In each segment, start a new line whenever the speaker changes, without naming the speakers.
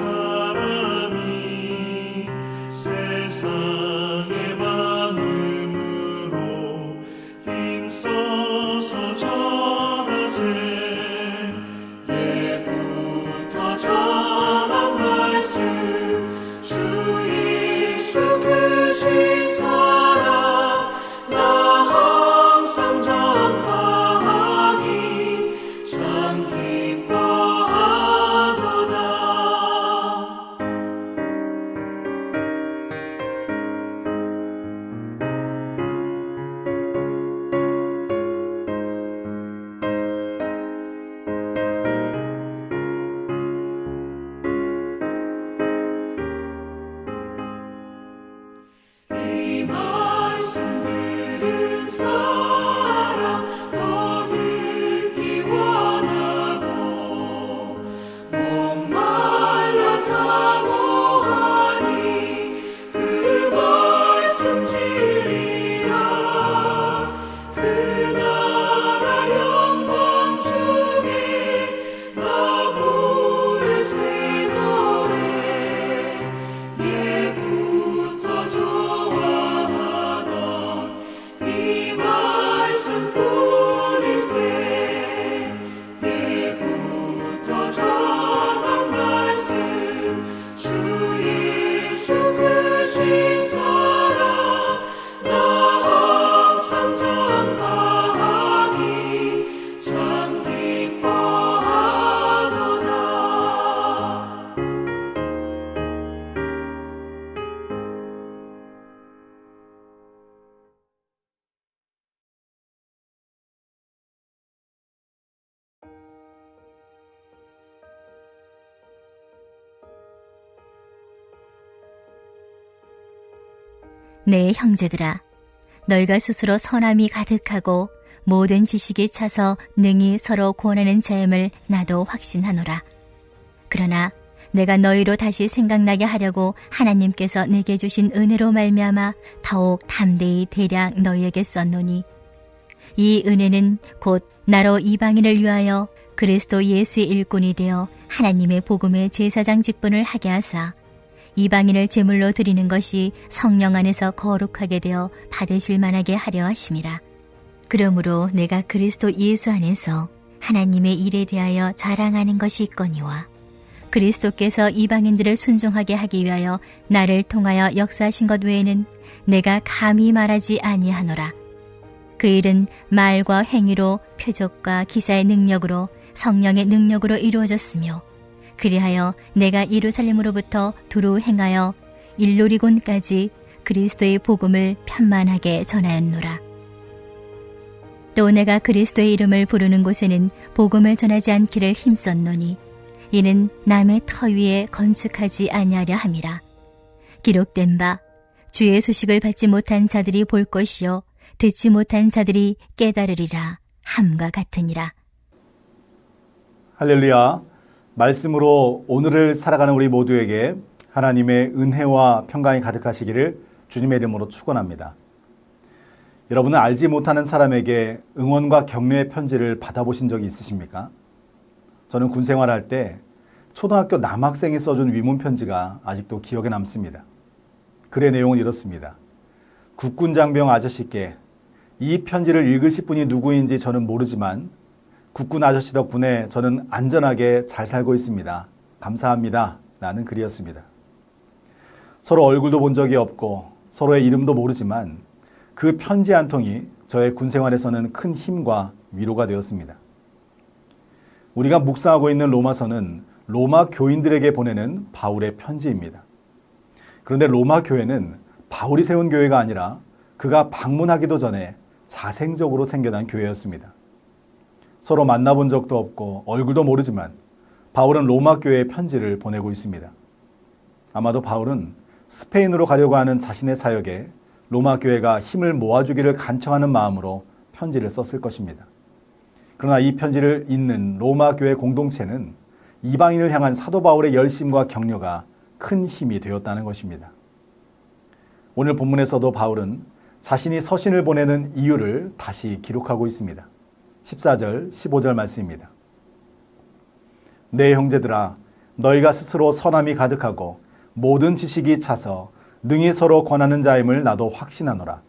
사람이 세상에 많음으로 힘써서 전하세. 예부터 전한 말씀 주 예수 그 신사랑 나 항상 전하기 참 기뻐하도다. 이 말씀 들은 사람 더 듣기 원하고 목말라 사모하니 그 말씀 진리라. 그 나라 영광 중에 나 부를 새 노래. 예부터 좋아하던 이 말씀뿐일세. 예부터 전한 말씀 주 예수 그 신사랑 나 항상 전하기 참 기뻐하도다.
내 형제들아, 너희가 스스로 선함이 가득하고 모든 지식이 차서 능히 서로 구원하는 자임을 나도 확신하노라. 그러나 내가 너희로 다시 생각나게 하려고 하나님께서 내게 주신 은혜로 말미암아 더욱 담대히 대략 너희에게 썼노니, 이 은혜는 곧 나로 이방인을 위하여 그리스도 예수의 일꾼이 되어 하나님의 복음의 제사장 직분을 하게 하사 이방인을 제물로 드리는 것이 성령 안에서 거룩하게 되어 받으실 만하게 하려 하심이라. 그러므로 내가 그리스도 예수 안에서 하나님의 일에 대하여 자랑하는 것이 있거니와 그리스도께서 이방인들을 순종하게 하기 위하여 나를 통하여 역사하신 것 외에는 내가 감히 말하지 아니하노라. 그 일은 말과 행위로 표적과 기사의 능력으로 성령의 능력으로 이루어졌으며, 그리하여 내가 예루살렘으로부터 두루 행하여 일루리곤까지 그리스도의 복음을 편만하게 전하였노라. 또 내가 그리스도의 이름을 부르는 곳에는 복음을 전하지 않기를 힘썼노니, 이는 남의 터 위에 건축하지 아니하려 함이라. 기록된 바 주의 소식을 받지 못한 자들이 볼 것이요 듣지 못한 자들이 깨달으리라 함과 같으니라.
할렐루야. 말씀으로 오늘을 살아가는 우리 모두에게 하나님의 은혜와 평강이 가득하시기를 주님의 이름으로 축원합니다. 여러분은 알지 못하는 사람에게 응원과 격려의 편지를 받아보신 적이 있으십니까? 저는 군 생활할 때 초등학교 남학생이 써준 위문 편지가 아직도 기억에 남습니다. 글의 내용은 이렇습니다. 국군 장병 아저씨께 이 편지를 읽으실 분이 누구인지 저는 모르지만 국군 아저씨 덕분에 저는 안전하게 잘 살고 있습니다. 감사합니다. 라는 글이었습니다. 서로 얼굴도 본 적이 없고 서로의 이름도 모르지만 그 편지 한 통이 저의 군 생활에서는 큰 힘과 위로가 되었습니다. 우리가 묵상하고 있는 로마서는 로마 교인들에게 보내는 바울의 편지입니다. 그런데 로마 교회는 바울이 세운 교회가 아니라 그가 방문하기도 전에 자생적으로 생겨난 교회였습니다. 서로 만나본 적도 없고 얼굴도 모르지만 바울은 로마 교회에 편지를 보내고 있습니다. 아마도 바울은 스페인으로 가려고 하는 자신의 사역에 로마 교회가 힘을 모아주기를 간청하는 마음으로 편지를 썼을 것입니다. 그러나 이 편지를 읽는 로마 교회 공동체는 이방인을 향한 사도 바울의 열심과 격려가 큰 힘이 되었다는 것입니다. 오늘 본문에서도 바울은 자신이 서신을 보내는 이유를 다시 기록하고 있습니다. 14절, 15절 말씀입니다. 내 형제들아, 너희가 스스로 선함이 가득하고 모든 지식이 차서 능히 서로 권하는 자임을 나도 확신하노라.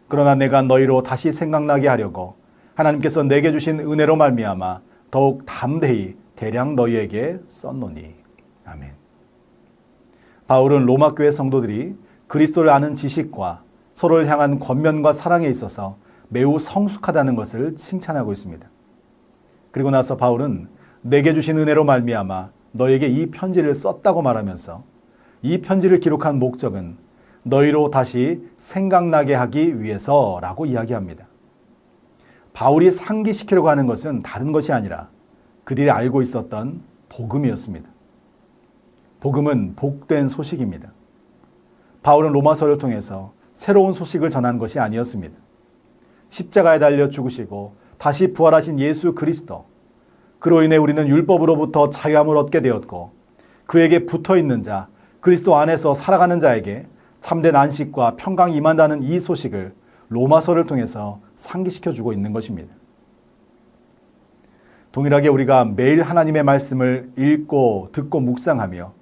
그러나 내가 너희로 다시 생각나게 하려고 하나님께서 내게 주신 은혜로 말미암아 더욱 담대히 대량 너희에게 썼노니. 아멘. 바울은 로마 교회 성도들이 그리스도를 아는 지식과 서로를 향한 권면과 사랑에 있어서 매우 성숙하다는 것을 칭찬하고 있습니다. 그리고 나서 바울은 내게 주신 은혜로 말미암아 너에게 이 편지를 썼다고 말하면서 이 편지를 기록한 목적은 너희로 다시 생각나게 하기 위해서라고 이야기합니다. 바울이 상기시키려고 하는 것은 다른 것이 아니라 그들이 알고 있었던 복음이었습니다. 복음은 복된 소식입니다. 바울은 로마서를 통해서 새로운 소식을 전한 것이 아니었습니다. 십자가에 달려 죽으시고 다시 부활하신 예수 그리스도, 그로 인해 우리는 율법으로부터 자유함을 얻게 되었고 그에게 붙어있는 자, 그리스도 안에서 살아가는 자에게 참된 안식과 평강이 임한다는 이 소식을 로마서를 통해서 상기시켜주고 있는 것입니다. 동일하게 우리가 매일 하나님의 말씀을 읽고 듣고 묵상하며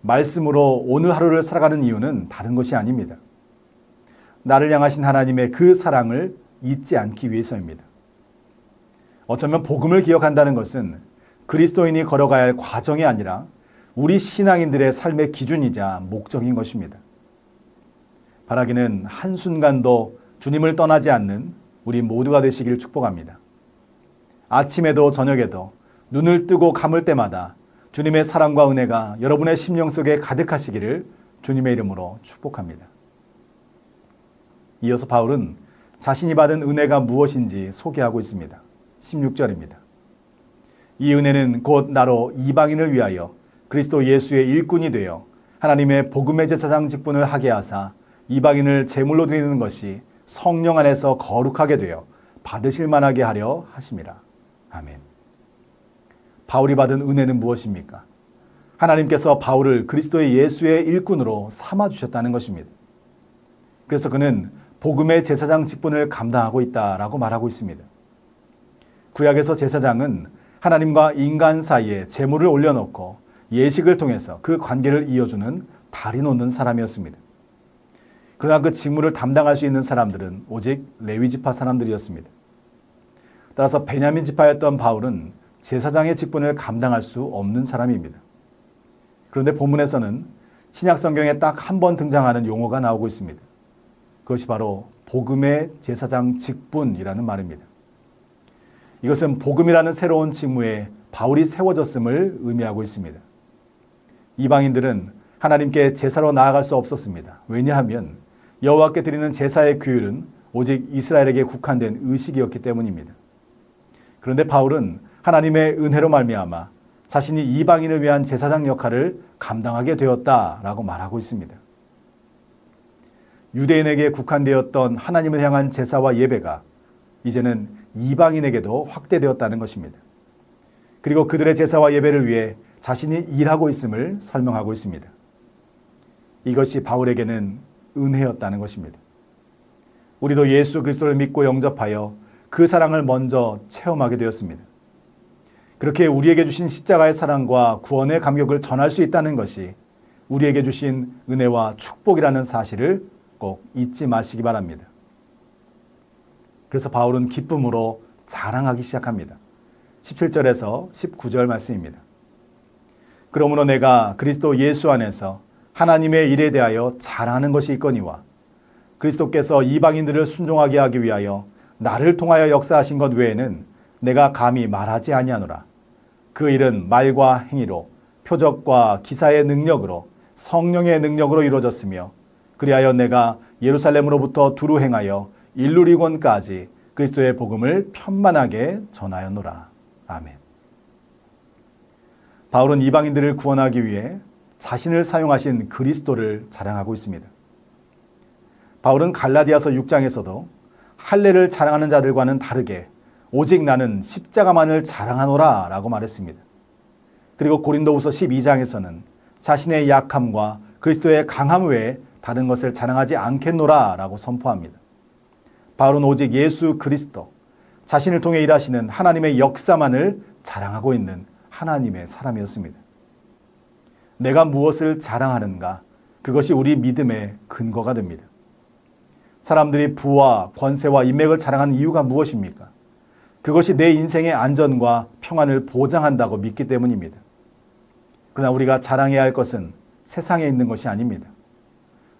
말씀으로 오늘 하루를 살아가는 이유는 다른 것이 아닙니다. 나를 향하신 하나님의 그 사랑을 잊지 않기 위해서입니다. 어쩌면 복음을 기억한다는 것은 그리스도인이 걸어가야 할 과정이 아니라 우리 신앙인들의 삶의 기준이자 목적인 것입니다. 바라기는 한순간도 주님을 떠나지 않는 우리 모두가 되시길 축복합니다. 아침에도 저녁에도 눈을 뜨고 감을 때마다 주님의 사랑과 은혜가 여러분의 심령 속에 가득하시기를 주님의 이름으로 축복합니다. 이어서 바울은 자신이 받은 은혜가 무엇인지 소개하고 있습니다. 16절입니다. 이 은혜는 곧 나로 이방인을 위하여 그리스도 예수의 일꾼이 되어 하나님의 복음의 제사장 직분을 하게 하사 이방인을 제물로 드리는 것이 성령 안에서 거룩하게 되어 받으실 만하게 하려 하심이라. 아멘. 바울이 받은 은혜는 무엇입니까? 하나님께서 바울을 그리스도의 예수의 일꾼으로 삼아주셨다는 것입니다. 그래서 그는 복음의 제사장 직분을 감당하고 있다라고 말하고 있습니다. 구약에서 제사장은 하나님과 인간 사이에 제물을 올려놓고 예식을 통해서 그 관계를 이어주는 다리 놓는 사람이었습니다. 그러나 그 직무를 담당할 수 있는 사람들은 오직 레위 지파 사람들이었습니다. 따라서 베냐민 지파였던 바울은 제사장의 직분을 감당할 수 없는 사람입니다. 그런데 본문에서는 신약 성경에 딱 한 번 등장하는 용어가 나오고 있습니다. 그것이 바로 복음의 제사장 직분이라는 말입니다. 이것은 복음이라는 새로운 직무에 바울이 세워졌음을 의미하고 있습니다. 이방인들은 하나님께 제사로 나아갈 수 없었습니다. 왜냐하면 여호와께 드리는 제사의 규율은 오직 이스라엘에게 국한된 의식이었기 때문입니다. 그런데 바울은 하나님의 은혜로 말미암아 자신이 이방인을 위한 제사장 역할을 감당하게 되었다라고 말하고 있습니다. 유대인에게 국한되었던 하나님을 향한 제사와 예배가 이제는 이방인에게도 확대되었다는 것입니다. 그리고 그들의 제사와 예배를 위해 자신이 일하고 있음을 설명하고 있습니다. 이것이 바울에게는 은혜였다는 것입니다. 우리도 예수 그리스도를 믿고 영접하여 그 사랑을 먼저 체험하게 되었습니다. 그렇게 우리에게 주신 십자가의 사랑과 구원의 감격을 전할 수 있다는 것이 우리에게 주신 은혜와 축복이라는 사실을 꼭 잊지 마시기 바랍니다. 그래서 바울은 기쁨으로 자랑하기 시작합니다. 17절에서 19절 말씀입니다. 그러므로 내가 그리스도 예수 안에서 하나님의 일에 대하여 자랑하는 것이 있거니와 그리스도께서 이방인들을 순종하게 하기 위하여 나를 통하여 역사하신 것 외에는 내가 감히 말하지 아니하노라. 그 일은 말과 행위로 표적과 기사의 능력으로 성령의 능력으로 이루어졌으며 그리하여 내가 예루살렘으로부터 두루 행하여 일루리곤까지 그리스도의 복음을 편만하게 전하였노라. 아멘. 바울은 이방인들을 구원하기 위해 자신을 사용하신 그리스도를 자랑하고 있습니다. 바울은 갈라디아서 6장에서도 할례를 자랑하는 자들과는 다르게 오직 나는 십자가만을 자랑하노라 라고 말했습니다. 그리고 고린도후서 12장에서는 자신의 약함과 그리스도의 강함 외에 다른 것을 자랑하지 않겠노라 라고 선포합니다. 바울은 오직 예수 그리스도, 자신을 통해 일하시는 하나님의 역사만을 자랑하고 있는 하나님의 사람이었습니다. 내가 무엇을 자랑하는가? 그것이 우리 믿음의 근거가 됩니다. 사람들이 부와 권세와 인맥을 자랑하는 이유가 무엇입니까? 그것이 내 인생의 안전과 평안을 보장한다고 믿기 때문입니다. 그러나 우리가 자랑해야 할 것은 세상에 있는 것이 아닙니다.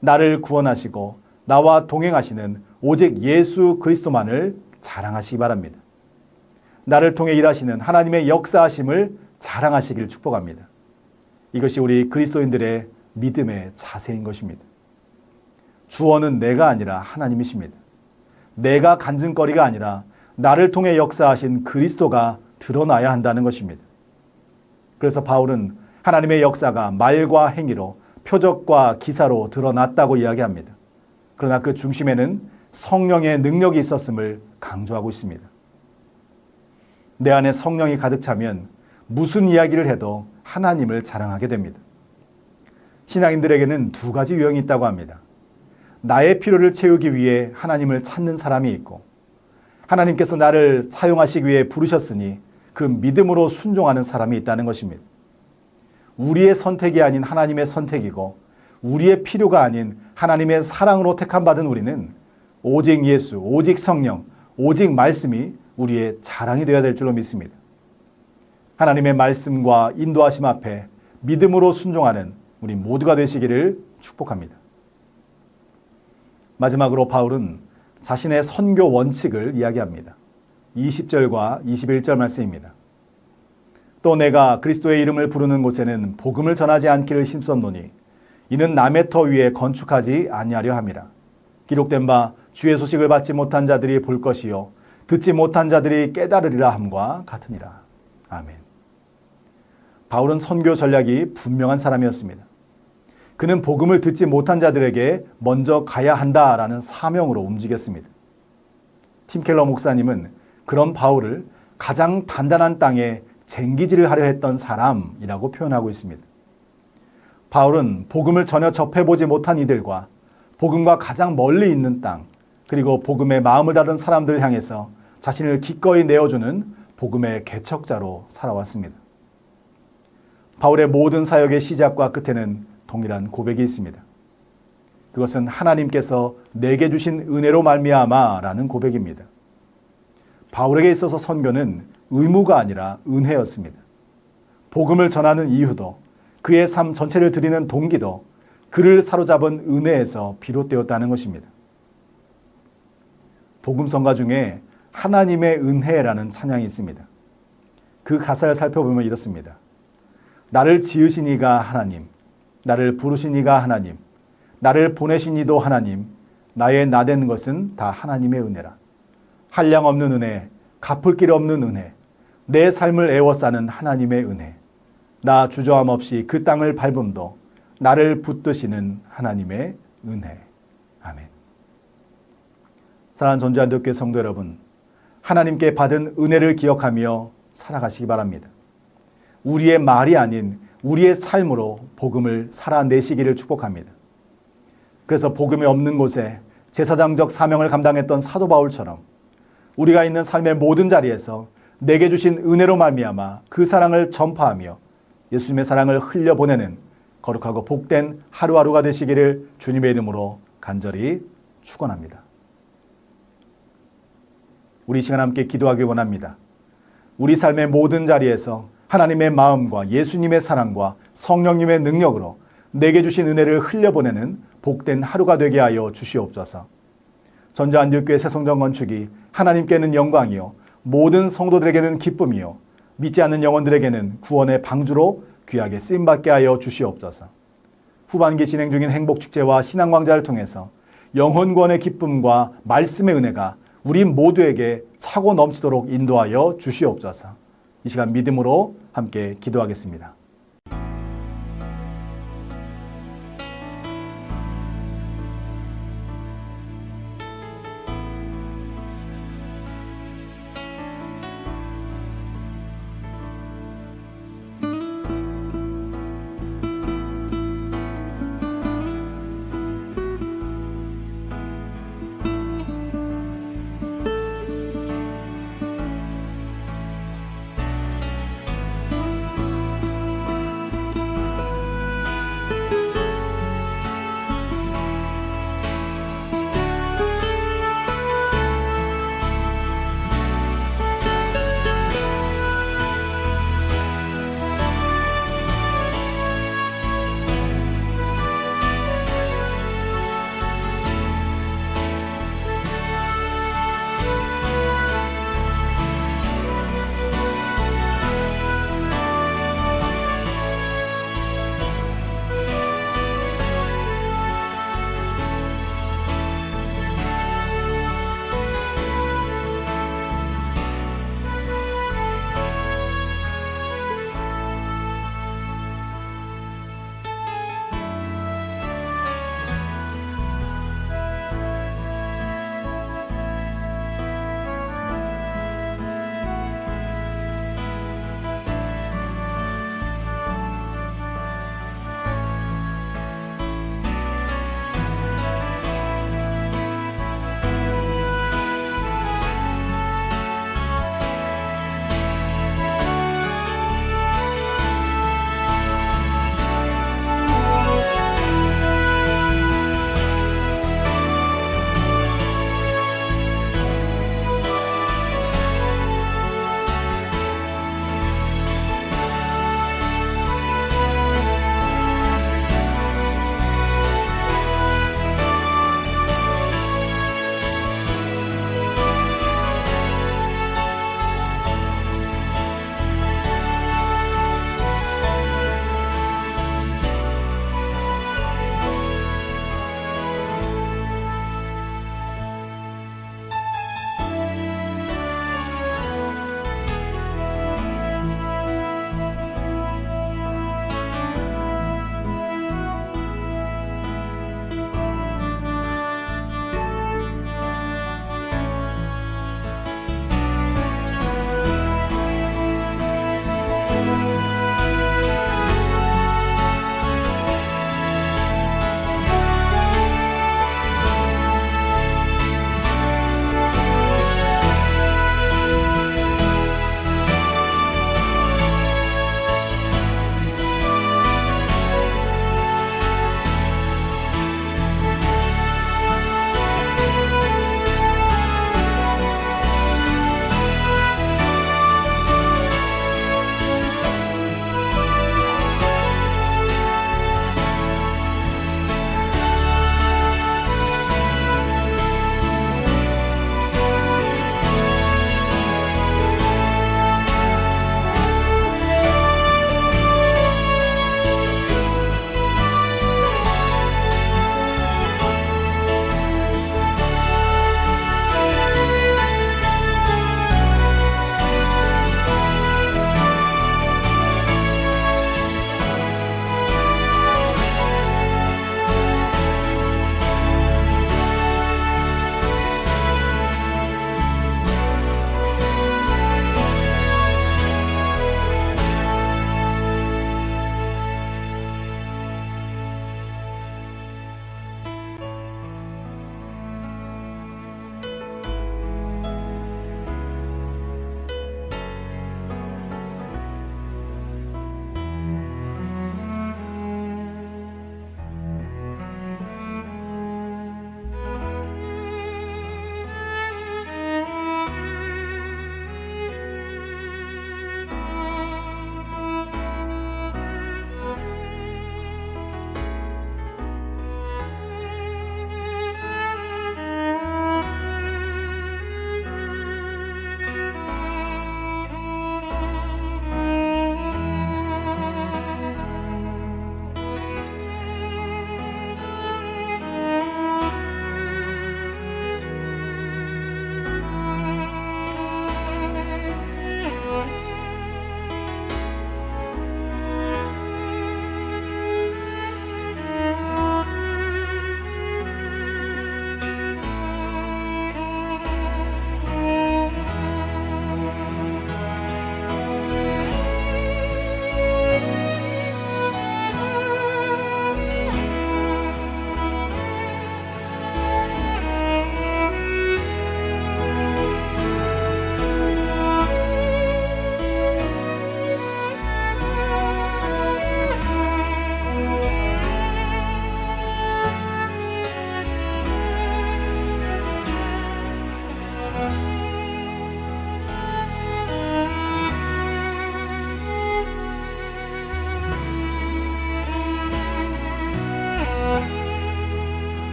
나를 구원하시고 나와 동행하시는 오직 예수 그리스도만을 자랑하시기 바랍니다. 나를 통해 일하시는 하나님의 역사하심을 자랑하시기를 축복합니다. 이것이 우리 그리스도인들의 믿음의 자세인 것입니다. 주어는 내가 아니라 하나님이십니다. 내가 간증거리가 아니라 나를 통해 역사하신 그리스도가 드러나야 한다는 것입니다. 그래서 바울은 하나님의 역사가 말과 행위로 표적과 기사로 드러났다고 이야기합니다. 그러나 그 중심에는 성령의 능력이 있었음을 강조하고 있습니다. 내 안에 성령이 가득 차면 무슨 이야기를 해도 하나님을 자랑하게 됩니다. 신앙인들에게는 두 가지 유형이 있다고 합니다. 나의 필요를 채우기 위해 하나님을 찾는 사람이 있고, 하나님께서 나를 사용하시기 위해 부르셨으니 그 믿음으로 순종하는 사람이 있다는 것입니다. 우리의 선택이 아닌 하나님의 선택이고, 우리의 필요가 아닌 하나님의 사랑으로 택함받은 우리는 오직 예수, 오직 성령, 오직 말씀이 우리의 자랑이 되어야 될 줄로 믿습니다. 하나님의 말씀과 인도하심 앞에 믿음으로 순종하는 우리 모두가 되시기를 축복합니다. 마지막으로 바울은 자신의 선교 원칙을 이야기합니다. 20절과 21절 말씀입니다. 또 내가 그리스도의 이름을 부르는 곳에는 복음을 전하지 않기를 힘썼노니 이는 남의 터 위에 건축하지 아니하려 함이라. 기록된 바 주의 소식을 받지 못한 자들이 볼 것이요 듣지 못한 자들이 깨달으리라 함과 같으니라. 아멘. 바울은 선교 전략이 분명한 사람이었습니다. 그는 복음을 듣지 못한 자들에게 먼저 가야 한다라는 사명으로 움직였습니다. 팀 켈러 목사님은 그런 바울을 가장 단단한 땅에 쟁기질을 하려 했던 사람이라고 표현하고 있습니다. 바울은 복음을 전혀 접해보지 못한 이들과 복음과 가장 멀리 있는 땅, 그리고 복음에 마음을 닫은 사람들을 향해서 자신을 기꺼이 내어주는 복음의 개척자로 살아왔습니다. 바울의 모든 사역의 시작과 끝에는 동일한 고백이 있습니다. 그것은 하나님께서 내게 주신 은혜로 말미암아라는 고백입니다. 바울에게 있어서 선교는 의무가 아니라 은혜였습니다. 복음을 전하는 이유도, 그의 삶 전체를 드리는 동기도 그를 사로잡은 은혜에서 비롯되었다는 것입니다. 복음성가 중에 하나님의 은혜라는 찬양이 있습니다. 그 가사를 살펴보면 이렇습니다. 나를 지으신 이가 하나님, 나를 부르신 이가 하나님, 나를 보내신 이도 하나님, 나의 나된 것은 다 하나님의 은혜라. 한량 없는 은혜, 갚을 길 없는 은혜, 내 삶을 애워싸는 하나님의 은혜, 나 주저함 없이 그 땅을 밟음도 나를 붙드시는 하나님의 은혜. 아멘. 사랑하는 전주한독교회 성도 여러분, 하나님께 받은 은혜를 기억하며 살아가시기 바랍니다. 우리의 말이 아닌 우리의 삶으로 복음을 살아내시기를 축복합니다. 그래서 복음이 없는 곳에 제사장적 사명을 감당했던 사도 바울처럼 우리가 있는 삶의 모든 자리에서 내게 주신 은혜로 말미암아 그 사랑을 전파하며 예수님의 사랑을 흘려보내는 거룩하고 복된 하루하루가 되시기를 주님의 이름으로 간절히 축원합니다. 우리 시간 함께 기도하길 원합니다. 우리 삶의 모든 자리에서 하나님의 마음과 예수님의 사랑과 성령님의 능력으로 내게 주신 은혜를 흘려보내는 복된 하루가 되게 하여 주시옵소서. 전주안디옥교회 새성전 건축이 하나님께는 영광이요 모든 성도들에게는 기쁨이요 믿지 않는 영혼들에게는 구원의 방주로 귀하게 쓰임받게 하여 주시옵소서. 후반기 진행 중인 행복축제와 신앙광자를 통해서 영혼구원의 기쁨과 말씀의 은혜가 우리 모두에게 차고 넘치도록 인도하여 주시옵소서. 이 시간 믿음으로 함께 기도하겠습니다.